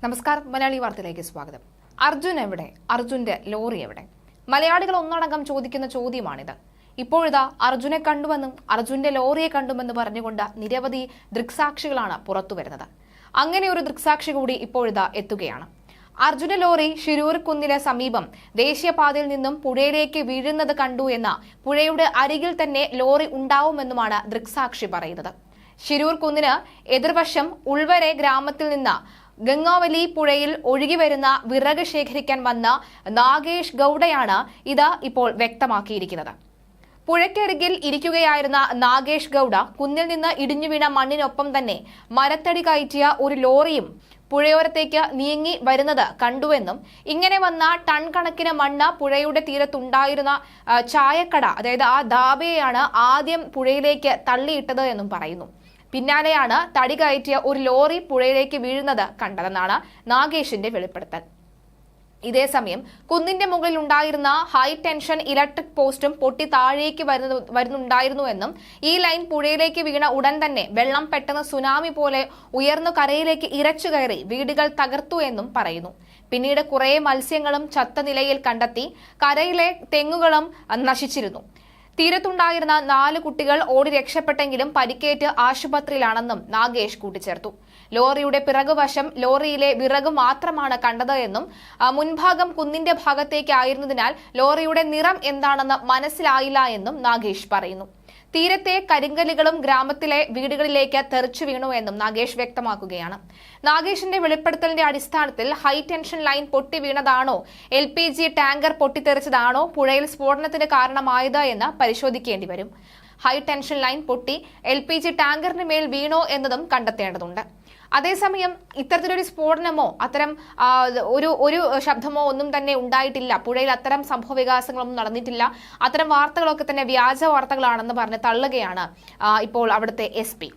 നമസ്കാരം. മലയാളി വാർത്തയിലേക്ക് സ്വാഗതം. അർജുൻ എവിടെ? അർജുന്റെ ലോറി എവിടെ? മലയാളികൾ ഒന്നടങ്കം ചോദിക്കുന്ന ചോദ്യമാണിത്. ഇപ്പോഴിതാ അർജുനെ കണ്ടുവെന്നും അർജുന്റെ ലോറിയെ കണ്ടുമെന്ന് പറഞ്ഞുകൊണ്ട് നിരവധി ദൃക്സാക്ഷികളാണ് പുറത്തുവരുന്നത്. അങ്ങനെ ഒരു ദൃക്സാക്ഷി കൂടി ഇപ്പോഴിതാ എത്തുകയാണ്. അർജുന ലോറി ശിരൂർ കുന്നിന് സമീപം ദേശീയപാതയിൽ നിന്നും പുഴയിലേക്ക് വീഴുന്നത് കണ്ടു എന്ന പുഴയുടെ അരികിൽ തന്നെ ലോറി ഉണ്ടാവുമെന്നുമാണ് ദൃക്സാക്ഷി പറയുന്നത്. ശിരൂർ കുന്നിന് എതിർവശം ഉൾവരെ ഗ്രാമത്തിൽ നിന്ന് ഗംഗാവലി പുഴയിൽ ഒഴുകിവരുന്ന വിറക് ശേഖരിക്കാൻ വന്ന നാഗേഷ് ഗൌഡയാണ് ഇത് ഇപ്പോൾ വ്യക്തമാക്കിയിരിക്കുന്നത്. പുഴയ്ക്കരികിൽ ഇരിക്കുകയായിരുന്ന നാഗേഷ് ഗൌഡ കുന്നിൽ നിന്ന് ഇടിഞ്ഞു വീണ മണ്ണിനൊപ്പം തന്നെ മരത്തടി കയറ്റിയ ഒരു ലോറിയും പുഴയോരത്തേക്ക് നീങ്ങി വരുന്നത് കണ്ടുവെന്നും ഇങ്ങനെ വന്ന ടൺ കണക്കിന് മണ്ണ് പുഴയുടെ തീരത്തുണ്ടായിരുന്ന ചായക്കട, അതായത് ആ ധാബയെയാണ് ആദ്യം പുഴയിലേക്ക് തള്ളിയിട്ടത് എന്നും പറയുന്നു. പിന്നാലെയാണ് തടി കയറ്റിയ ഒരു ലോറി പുഴയിലേക്ക് വീഴുന്നത് കണ്ടതെന്നാണ് നാഗേഷിന്റെ വെളിപ്പെടുത്തൽ. ഇതേസമയം കുന്നിന്റെ മുകളിൽ ഉണ്ടായിരുന്ന ഹൈ ടെൻഷൻ ഇലക്ട്രിക് പോസ്റ്റും പൊട്ടി താഴേക്ക് വരുന്നുണ്ടായിരുന്നുവെന്നും ഈ ലൈൻ പുഴയിലേക്ക് വീണ ഉടൻ തന്നെ വെള്ളം പെട്ടെന്ന് സുനാമി പോലെ ഉയർന്നു കരയിലേക്ക് ഇരച്ചു കയറി വീടുകൾ തകർത്തു എന്നും പറയുന്നു. പിന്നീട് കുറെ മത്സ്യങ്ങളും ചത്ത നിലയിൽ കണ്ടെത്തി. കരയിലെ തെങ്ങുകളും നശിച്ചിരുന്നു. തീരത്തുണ്ടായിരുന്ന 4 കുട്ടികൾ ഓടി രക്ഷപ്പെട്ടെങ്കിലും പരിക്കേറ്റ് ആശുപത്രിയിലാണെന്നും നാഗേഷ് കൂട്ടിച്ചേർത്തു. ലോറിയുടെ പിറകുവശം ലോറിയിലെ വിറക് മാത്രമാണ് കണ്ടത് എന്നും മുൻഭാഗം കുന്നിന്റെ ഭാഗത്തേക്കായിരുന്നതിനാൽ ലോറിയുടെ നിറം എന്താണെന്ന് മനസ്സിലായില്ല എന്നും നാഗേഷ് പറയുന്നു. തീരത്തെ കരിങ്കല്ലുകളും ഗ്രാമത്തിലെ വീടുകളിലേക്ക് തെറിച്ചു വീണു എന്നും നാഗേഷ് വ്യക്തമാക്കുകയാണ്. നാഗേഷിന്റെ വെളിപ്പെടുത്തലിന്റെ അടിസ്ഥാനത്തിൽ ഹൈ ടെൻഷൻ ലൈൻ പൊട്ടി വീണതാണോ, LPG ടാങ്കർ പൊട്ടിത്തെറിച്ചതാണോ പുഴയിൽ സ്ഫോടനത്തിന് കാരണമായത് എന്ന് പരിശോധിക്കേണ്ടി വരും. ഹൈ ടെൻഷൻ ലൈൻ പൊട്ടി LPG ടാങ്കറിന് മേൽ വീണോ എന്നതും കണ്ടെത്തേണ്ടതുണ്ട്. അതേസമയം ഇത്തരത്തിലൊരു സ്ഫോടനമോ അത്തരം ഒരു ശബ്ദമോ ഒന്നും തന്നെ ഉണ്ടായിട്ടില്ല. പുഴയിൽ അത്തരം സംഭവ വികാസങ്ങളൊന്നും നടന്നിട്ടില്ല. അത്തരം വാർത്തകളൊക്കെ തന്നെ വ്യാജ വാർത്തകളാണെന്ന് പറഞ്ഞ് തള്ളുകയാണ് ഇപ്പോൾ അവിടുത്തെ SP.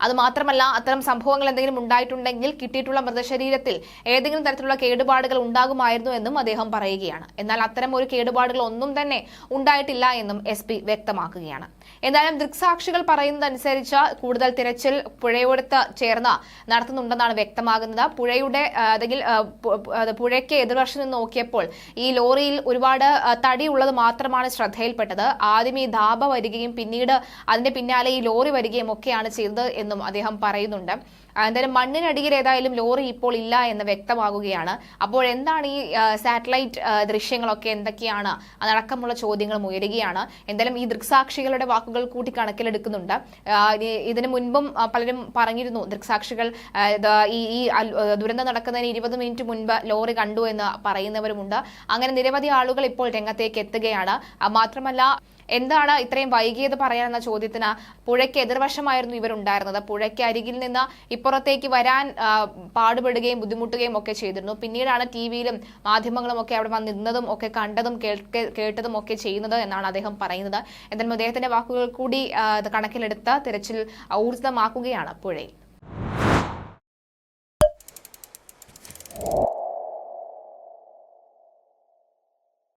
അതുമാത്രമല്ല, അത്തരം സംഭവങ്ങൾ എന്തെങ്കിലും ഉണ്ടായിട്ടുണ്ടെങ്കിൽ കിട്ടിയിട്ടുള്ള മൃതശരീരത്തിൽ ഏതെങ്കിലും തരത്തിലുള്ള കേടുപാടുകൾ ഉണ്ടാകുമായിരുന്നു എന്നും അദ്ദേഹം പറയുകയാണ്. എന്നാൽ അത്തരം ഒരു കേടുപാടുകൾ ഒന്നും തന്നെ ഉണ്ടായിട്ടില്ല എന്നും SP വ്യക്തമാക്കുകയാണ്. എന്തായാലും ദൃക്സാക്ഷികൾ പറയുന്നതനുസരിച്ച് കൂടുതൽ തിരച്ചിൽ പുഴയോടത്ത് ചേർന്ന് നടത്തുന്നുണ്ടെന്നാണ് വ്യക്തമാകുന്നത്. പുഴയുടെ അല്ലെങ്കിൽ പുഴയ്ക്ക് എതിർവശം നിന്ന് നോക്കിയപ്പോൾ ഈ ലോറിയിൽ ഒരുപാട് തടി ഉള്ളത് മാത്രമാണ് ശ്രദ്ധയിൽപ്പെട്ടത്. ആദ്യം ഈ ധാബ വരികയും പിന്നീട് അതിന്റെ പിന്നാലെ ഈ ലോറി വരികയും ഒക്കെയാണ് ചെയ്തത് എന്നും അദ്ദേഹം പറയുന്നുണ്ട്. എന്തായാലും മണ്ണിനടിയിൽ ഏതായാലും ലോറി ഇപ്പോൾ ഇല്ല എന്ന് വ്യക്തമാകുകയാണ്. അപ്പോൾ എന്താണ് ഈ സാറ്റലൈറ്റ് ദൃശ്യങ്ങളൊക്കെ എന്തൊക്കെയാണ് അതടക്കമുള്ള ചോദ്യങ്ങളും ഉയരുകയാണ്. എന്തായാലും ഈ ദൃക്സാക്ഷികളുടെ വാക്കുകൾ കൂട്ടി കണക്കിലെടുക്കുന്നുണ്ട്. ഇതിനു മുൻപും പലരും പറഞ്ഞിരുന്നു, ദൃക്സാക്ഷികൾ ഈ ദുരന്തം നടക്കുന്നതിന് 20 മിനിറ്റ് മുൻപ് ലോറി കണ്ടു എന്ന് പറയുന്നവരുമുണ്ട്. അങ്ങനെ നിരവധി ആളുകൾ ഇപ്പോൾ രംഗത്തേക്ക് എത്തുകയാണ്. മാത്രമല്ല, എന്താണ് ഇത്രയും വൈകിയത് പറയാനെന്ന ചോദ്യത്തിന് പുഴയ്ക്ക് എതിർവശമായിരുന്നു ഇവരുണ്ടായിരുന്നത്. പുഴയ്ക്ക് അരികിൽ നിന്ന് ഇപ്പുറത്തേക്ക് വരാൻ പാടുപെടുകയും ബുദ്ധിമുട്ടുകയും ഒക്കെ ചെയ്തിരുന്നു. പിന്നീടാണ് TV-യിലും മാധ്യമങ്ങളും ഒക്കെ അവിടെ വന്ന് നിന്നതും ഒക്കെ കണ്ടതും കേട്ടതും ഒക്കെ ചെയ്യുന്നത് എന്നാണ് അദ്ദേഹം പറയുന്നത്. എന്തായാലും അദ്ദേഹത്തിന്റെ വാക്കുകൾ കൂടി കണക്കിലെടുത്ത് തിരച്ചിൽ ഊർജിതമാക്കുകയാണ് പുഴയിൽ.